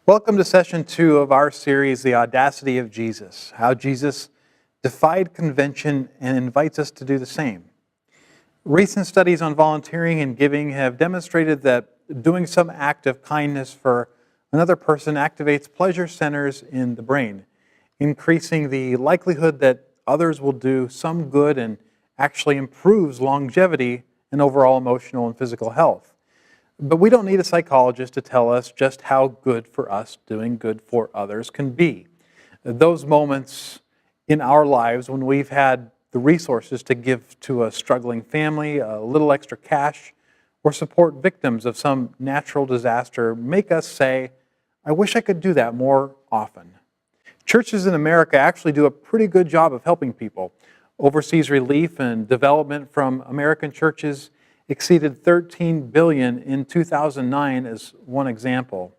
Welcome to session 2 of our series, The Audacity of Jesus, how Jesus defied convention and invites us to do the same. Recent studies on volunteering and giving have demonstrated that doing some act of kindness for another person activates pleasure centers in the brain, increasing the likelihood that others will do some good and actually improves longevity and overall emotional and physical health. But we don't need a psychologist to tell us just how good for us doing good for others can be. Those moments in our lives when we've had the resources to give to a struggling family, a little extra cash, or support victims of some natural disaster make us say, I wish I could do that more often. Churches in America actually do a pretty good job of helping people. Overseas relief and development from American churches exceeded $13 billion in 2009 as one example.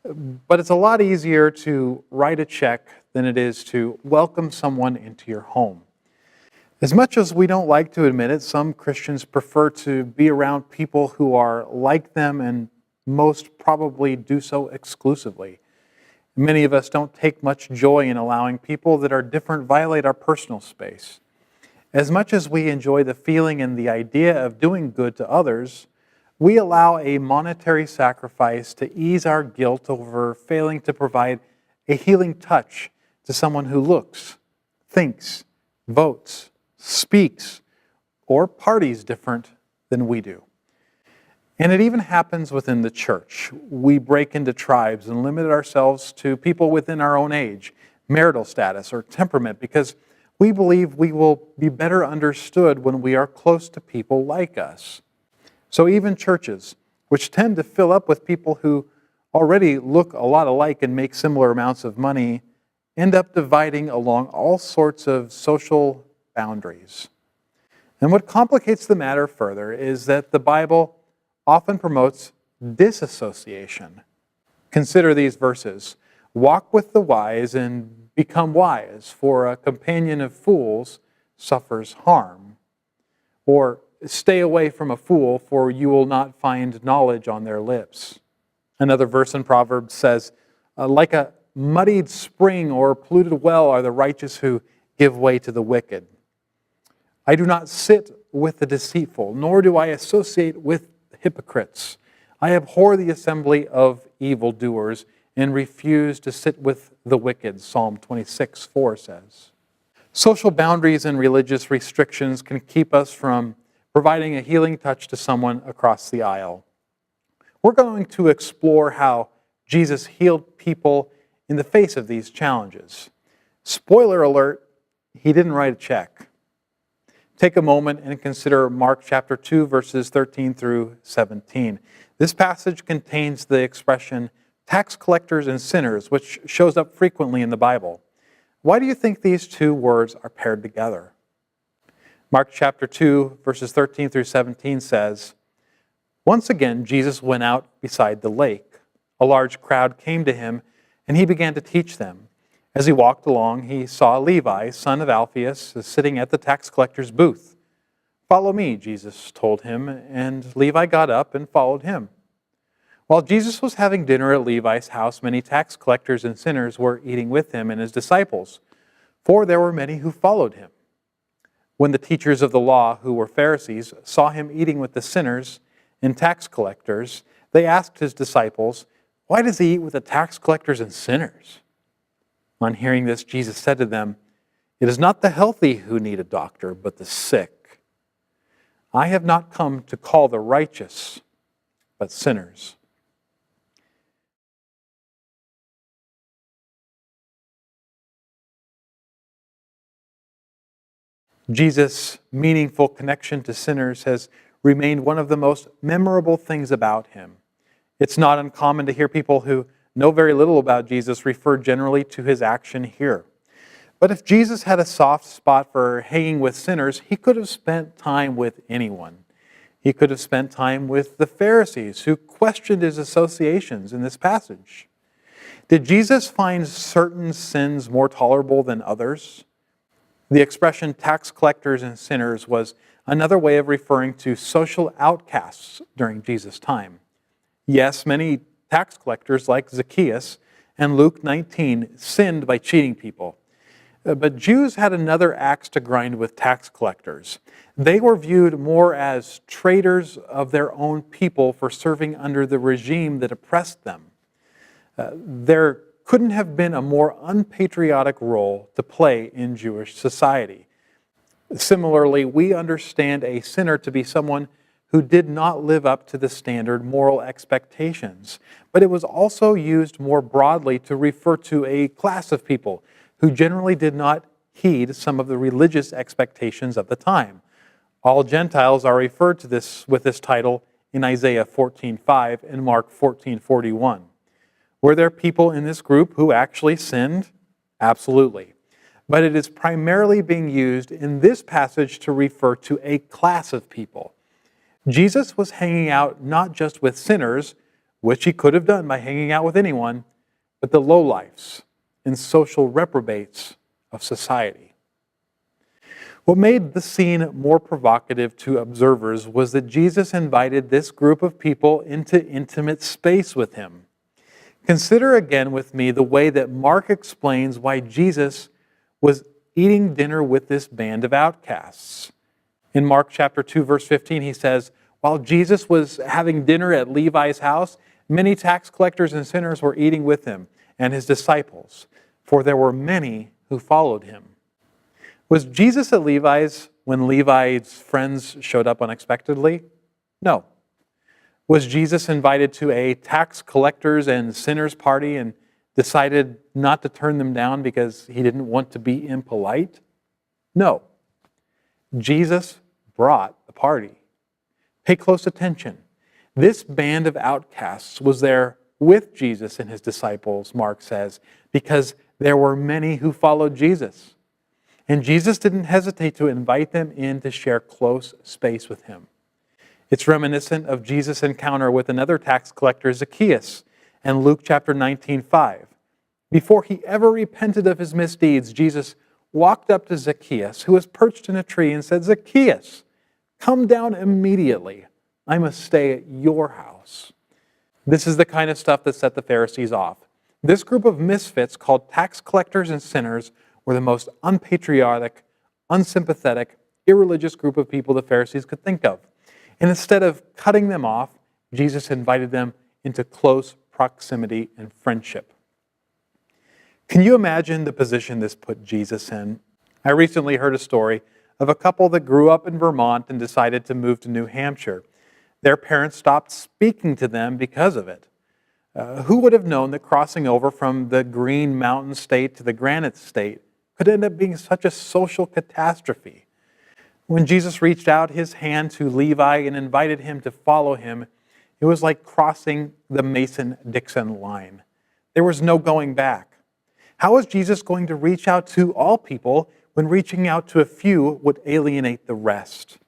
But it's a lot easier to write a check than it is to welcome someone into your home. As much as we don't like to admit it, some Christians prefer to be around people who are like them and most probably do so exclusively. Many of us don't take much joy in allowing people that are different violate our personal space. As much as we enjoy the feeling and the idea of doing good to others, we allow a monetary sacrifice to ease our guilt over failing to provide a healing touch to someone who looks, thinks, votes, speaks, or parties different than we do. And it even happens within the church. We break into tribes and limit ourselves to people within our own age, marital status, or temperament because we believe we will be better understood when we are close to people like us. So even churches, which tend to fill up with people who already look a lot alike and make similar amounts of money, end up dividing along all sorts of social boundaries. And what complicates the matter further is that the Bible often promotes disassociation. Consider these verses. Walk with the wise and become wise, for a companion of fools suffers harm. Or stay away from a fool, for you will not find knowledge on their lips. Another verse in Proverbs says, like a muddied spring or polluted well are the righteous who give way to the wicked. I do not sit with the deceitful, nor do I associate with hypocrites. I abhor the assembly of evildoers and refuse to sit with the wicked, Psalm 26:4 says. Social boundaries and religious restrictions can keep us from providing a healing touch to someone across the aisle. We're going to explore how Jesus healed people in the face of these challenges. Spoiler alert, he didn't write a check. Take a moment and consider Mark chapter 2, verses 13 through 17. This passage contains the expression tax collectors and sinners, which shows up frequently in the Bible. Why do you think these two words are paired together? Mark chapter 2, verses 13 through 17 says, Once again, Jesus went out beside the lake. A large crowd came to him, and he began to teach them. As he walked along, he saw Levi, son of Alphaeus, sitting at the tax collector's booth. Follow me, Jesus told him, and Levi got up and followed him. While Jesus was having dinner at Levi's house, many tax collectors and sinners were eating with him and his disciples, for there were many who followed him. When the teachers of the law, who were Pharisees, saw him eating with the sinners and tax collectors, they asked his disciples, Why does he eat with the tax collectors and sinners? On hearing this, Jesus said to them, It is not the healthy who need a doctor, but the sick. I have not come to call the righteous, but sinners. Jesus' meaningful connection to sinners has remained one of the most memorable things about him. It's not uncommon to hear people who know very little about Jesus refer generally to his action here. But if Jesus had a soft spot for hanging with sinners, he could have spent time with anyone. He could have spent time with the Pharisees who questioned his associations in this passage. Did Jesus find certain sins more tolerable than others? The expression tax collectors and sinners was another way of referring to social outcasts during Jesus' time. Yes, many tax collectors like Zacchaeus, and Luke 19 sinned by cheating people. But Jews had another axe to grind with tax collectors. They were viewed more as traitors of their own people for serving under the regime that oppressed them. There couldn't have been a more unpatriotic role to play in Jewish society. Similarly, we understand a sinner to be someone who did not live up to the standard moral expectations, but it was also used more broadly to refer to a class of people who generally did not heed some of the religious expectations of the time. All Gentiles are referred to this with this title in Isaiah 14:5 and Mark 14:41. Were there people in this group who actually sinned? Absolutely. But it is primarily being used in this passage to refer to a class of people. Jesus was hanging out not just with sinners, which he could have done by hanging out with anyone, but the lowlifes and social reprobates of society. What made the scene more provocative to observers was that Jesus invited this group of people into intimate space with him. Consider again with me the way that Mark explains why Jesus was eating dinner with this band of outcasts. In Mark chapter 2, verse 15, he says, while Jesus was having dinner at Levi's house, many tax collectors and sinners were eating with him and his disciples, for there were many who followed him. Was Jesus at Levi's when Levi's friends showed up unexpectedly? No. Was Jesus invited to a tax collectors and sinners party and decided not to turn them down because he didn't want to be impolite? No. Jesus brought the party. Pay close attention. This band of outcasts was there with Jesus and his disciples, Mark says, because there were many who followed Jesus. And Jesus didn't hesitate to invite them in to share close space with him. It's reminiscent of Jesus' encounter with another tax collector, Zacchaeus, in Luke chapter 19:5. Before he ever repented of his misdeeds, Jesus walked up to Zacchaeus, who was perched in a tree, and said, Zacchaeus, come down immediately. I must stay at your house. This is the kind of stuff that set the Pharisees off. This group of misfits called tax collectors and sinners were the most unpatriotic, unsympathetic, irreligious group of people the Pharisees could think of. And instead of cutting them off, Jesus invited them into close proximity and friendship. Can you imagine the position this put Jesus in? I recently heard a story of a couple that grew up in Vermont and decided to move to New Hampshire. Their parents stopped speaking to them because of it. Who would have known that crossing over from the Green Mountain State to the Granite State could end up being such a social catastrophe? When Jesus reached out his hand to Levi and invited him to follow him, it was like crossing the Mason-Dixon line. There was no going back. How is Jesus going to reach out to all people when reaching out to a few would alienate the rest?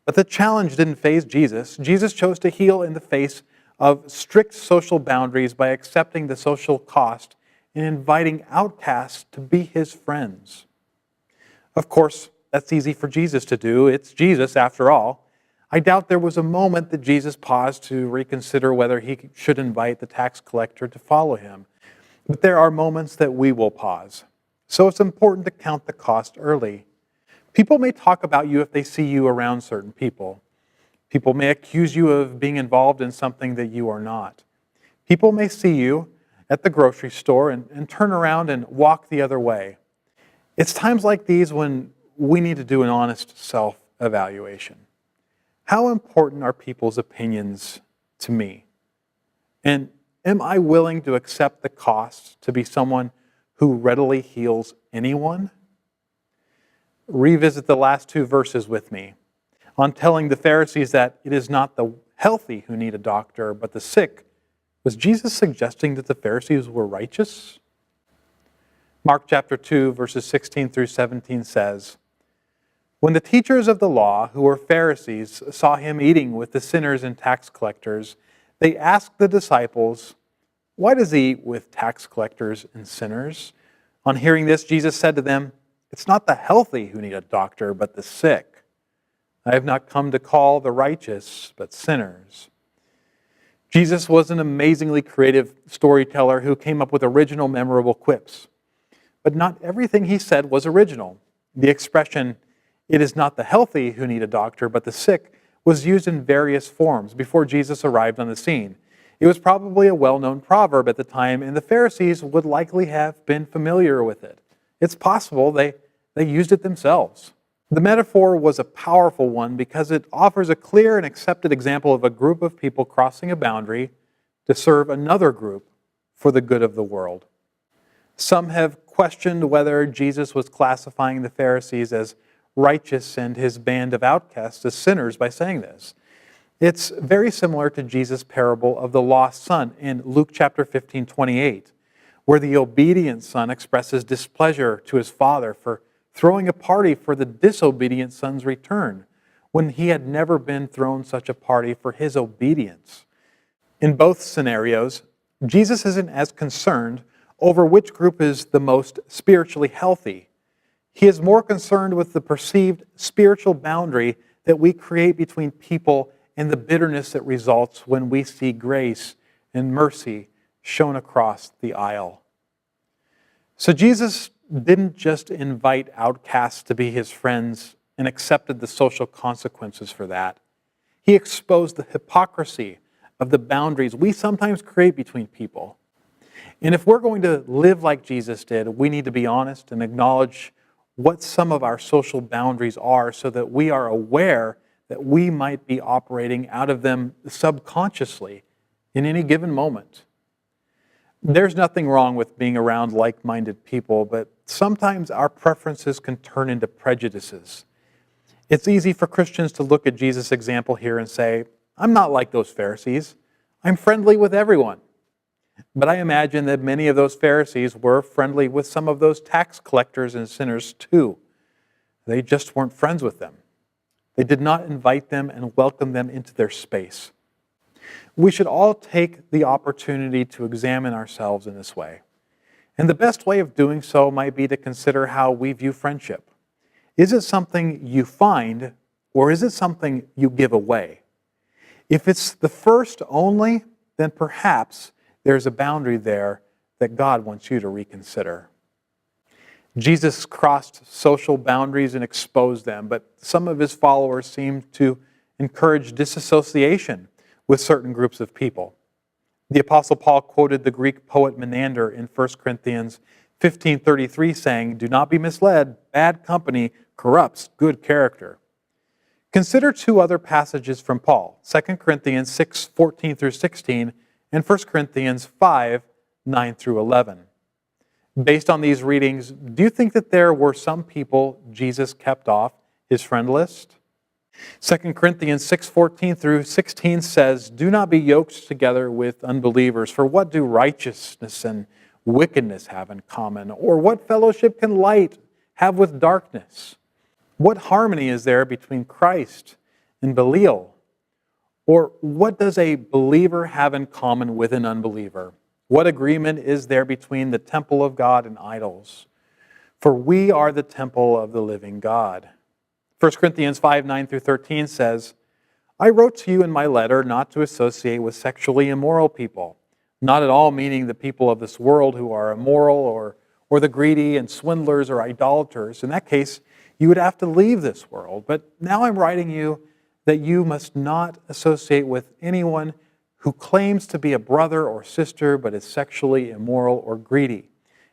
But the challenge didn't faze Jesus. Jesus chose to heal in the face of strict social boundaries by accepting the social cost and inviting outcasts to be his friends. Of course, that's easy for Jesus to do. It's Jesus, after all. I doubt there was a moment that Jesus paused to reconsider whether he should invite the tax collector to follow him. But there are moments that we will pause. So it's important to count the cost early. People may talk about you if they see you around certain people. People may accuse you of being involved in something that you are not. People may see you at the grocery store and turn around and walk the other way. It's times like these when we need to do an honest self-evaluation. How important are people's opinions to me? And am I willing to accept the cost to be someone who readily heals anyone? Revisit the last two verses with me on telling the Pharisees that it is not the healthy who need a doctor, but the sick. Was Jesus suggesting that the Pharisees were righteous? Mark chapter 2, verses 16 through 17 says, when the teachers of the law, who were Pharisees, saw him eating with the sinners and tax collectors, they asked the disciples, why does he eat with tax collectors and sinners? On hearing this, Jesus said to them, it's not the healthy who need a doctor, but the sick. I have not come to call the righteous, but sinners. Jesus was an amazingly creative storyteller who came up with original, memorable quips. But not everything he said was original. The expression, "It is not the healthy who need a doctor, but the sick," was used in various forms before Jesus arrived on the scene. It was probably a well-known proverb at the time, and the Pharisees would likely have been familiar with it. It's possible they used it themselves. The metaphor was a powerful one because it offers a clear and accepted example of a group of people crossing a boundary to serve another group for the good of the world. Some have questioned whether Jesus was classifying the Pharisees as righteous and his band of outcasts as sinners by saying this. It's very similar to Jesus' parable of the lost son in Luke chapter 15:28, where the obedient son expresses displeasure to his father for throwing a party for the disobedient son's return, when he had never been thrown such a party for his obedience. In both scenarios, Jesus isn't as concerned over which group is the most spiritually healthy. He is more concerned with the perceived spiritual boundary that we create between people and the bitterness that results when we see grace and mercy shown across the aisle. So Jesus didn't just invite outcasts to be his friends and accepted the social consequences for that. He exposed the hypocrisy of the boundaries we sometimes create between people. And if we're going to live like Jesus did, we need to be honest and acknowledge what some of our social boundaries are so that we are aware that we might be operating out of them subconsciously in any given moment. There's nothing wrong with being around like-minded people, but sometimes our preferences can turn into prejudices. It's easy for Christians to look at Jesus' example here and say, "I'm not like those Pharisees. I'm friendly with everyone." But I imagine that many of those Pharisees were friendly with some of those tax collectors and sinners too. They just weren't friends with them. They did not invite them and welcome them into their space. We should all take the opportunity to examine ourselves in this way. And the best way of doing so might be to consider how we view friendship. Is it something you find, or is it something you give away? If it's the first only, then perhaps there's a boundary there that God wants you to reconsider. Jesus crossed social boundaries and exposed them, but some of his followers seemed to encourage disassociation with certain groups of people. The Apostle Paul quoted the Greek poet Menander in 1 Corinthians 15:33 saying, "Do not be misled, bad company corrupts good character." Consider two other passages from Paul, 2 Corinthians 6:14 through 16 and 1 Corinthians 5:9 through 11. Based on these readings, do you think that there were some people Jesus kept off his friend list? 2 Corinthians 6:14 through 16 says, "Do not be yoked together with unbelievers, for what do righteousness and wickedness have in common? Or what fellowship can light have with darkness? What harmony is there between Christ and Belial? Or what does a believer have in common with an unbeliever? What agreement is there between the temple of God and idols? For we are the temple of the living God." 1 Corinthians 5:9 through 13 says, "I wrote to you in my letter not to associate with sexually immoral people, not at all meaning the people of this world who are immoral or the greedy and swindlers or idolaters. In that case, you would have to leave this world. But now I'm writing you that you must not associate with anyone who claims to be a brother or sister but is sexually immoral or greedy,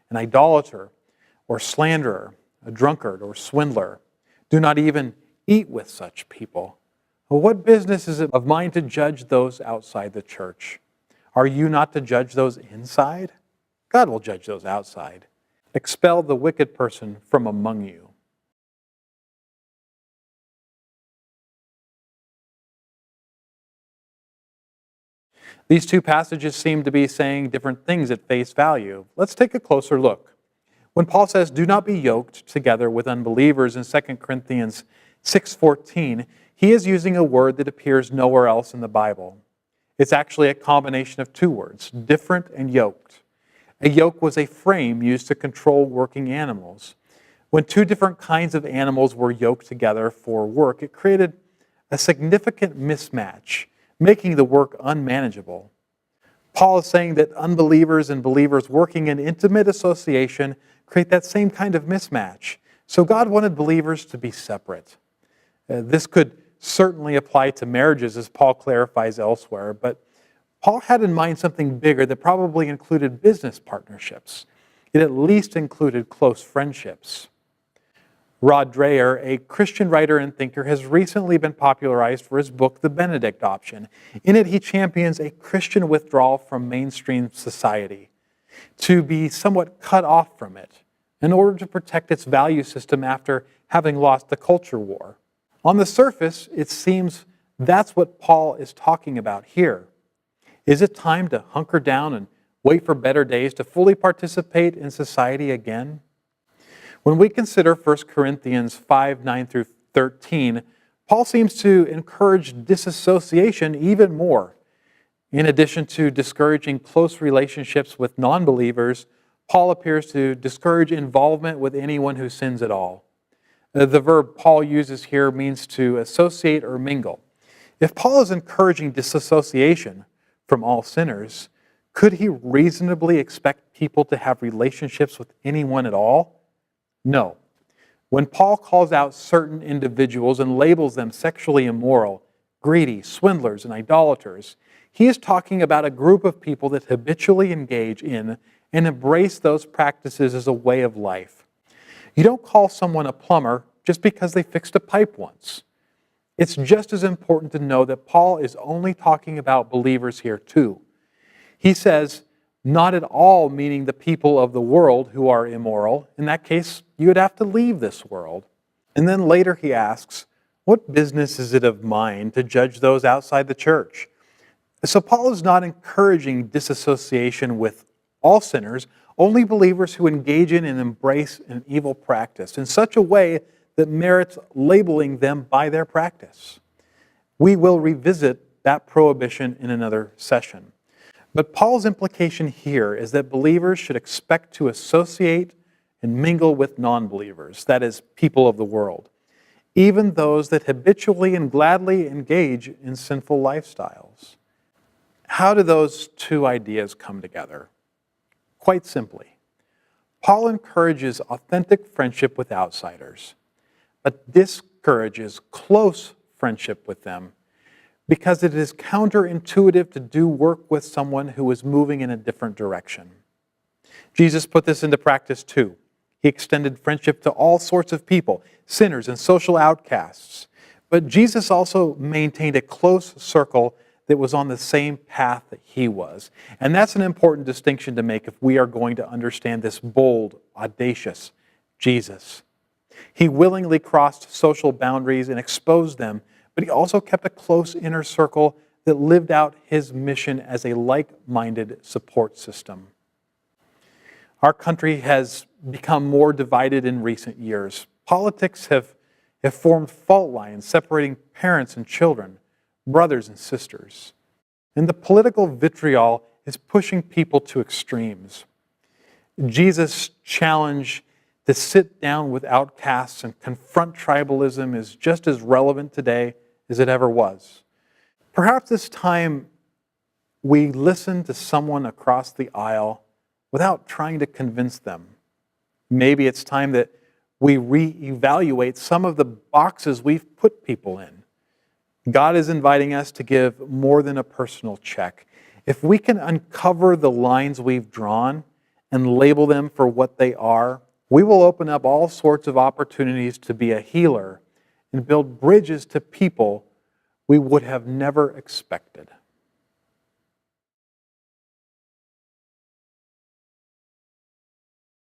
an idolater or slanderer, a drunkard or swindler. Do not even eat with such people. Well, what business is it of mine to judge those outside the church? Are you not to judge those inside? God will judge those outside. Expel the wicked person from among you." These two passages seem to be saying different things at face value. Let's take a closer look. When Paul says, "Do not be yoked together with unbelievers" in 2 Corinthians 6:14, he is using a word that appears nowhere else in the Bible. It's actually a combination of two words, different and yoked. A yoke was a frame used to control working animals. When two different kinds of animals were yoked together for work, it created a significant mismatch, making the work unmanageable. Paul is saying that unbelievers and believers working in intimate association create that same kind of mismatch. So God wanted believers to be separate. This could certainly apply to marriages, as Paul clarifies elsewhere, but Paul had in mind something bigger that probably included business partnerships. It at least included close friendships. Rod Dreher, a Christian writer and thinker, has recently been popularized for his book, The Benedict Option. In it, he champions a Christian withdrawal from mainstream society, to be somewhat cut off from it in order to protect its value system after having lost the culture war. On the surface, it seems that's what Paul is talking about here. Is it time to hunker down and wait for better days to fully participate in society again? When we consider 1 Corinthians 5, 9 through 13, Paul seems to encourage disassociation even more. In addition to discouraging close relationships with non-believers, Paul appears to discourage involvement with anyone who sins at all. The verb Paul uses here means to associate or mingle. If Paul is encouraging disassociation from all sinners, could he reasonably expect people to have relationships with anyone at all? No. When Paul calls out certain individuals and labels them sexually immoral, greedy, swindlers, and idolaters, he is talking about a group of people that habitually engage in and embrace those practices as a way of life. You don't call someone a plumber just because they fixed a pipe once. It's just as important to know that Paul is only talking about believers here too. He says, not at all meaning the people of the world who are immoral. In that case, you would have to leave this world. And then later he asks, what business is it of mine to judge those outside the church? So Paul is not encouraging disassociation with all sinners, only believers who engage in and embrace an evil practice in such a way that merits labeling them by their practice. We will revisit that prohibition in another session. But Paul's implication here is that believers should expect to associate and mingle with non-believers, that is, people of the world, even those that habitually and gladly engage in sinful lifestyles. How do those two ideas come together? Quite simply, Paul encourages authentic friendship with outsiders, but discourages close friendship with them because it is counterintuitive to do work with someone who is moving in a different direction. Jesus put this into practice too. He extended friendship to all sorts of people, sinners and social outcasts. But Jesus also maintained a close circle that was on the same path that he was. And that's an important distinction to make if we are going to understand this bold, audacious Jesus. He willingly crossed social boundaries and exposed them, but he also kept a close inner circle that lived out his mission as a like-minded support system. Our country has become more divided in recent years. Politics have formed fault lines separating parents and children, brothers and sisters. And the political vitriol is pushing people to extremes. Jesus' challenge to sit down with outcasts and confront tribalism is just as relevant today as it ever was. Perhaps it's time we listen to someone across the aisle without trying to convince them. Maybe it's time that we reevaluate some of the boxes we've put people in. God is inviting us to give more than a personal check. If we can uncover the lines we've drawn and label them for what they are, we will open up all sorts of opportunities to be a healer and build bridges to people we would have never expected.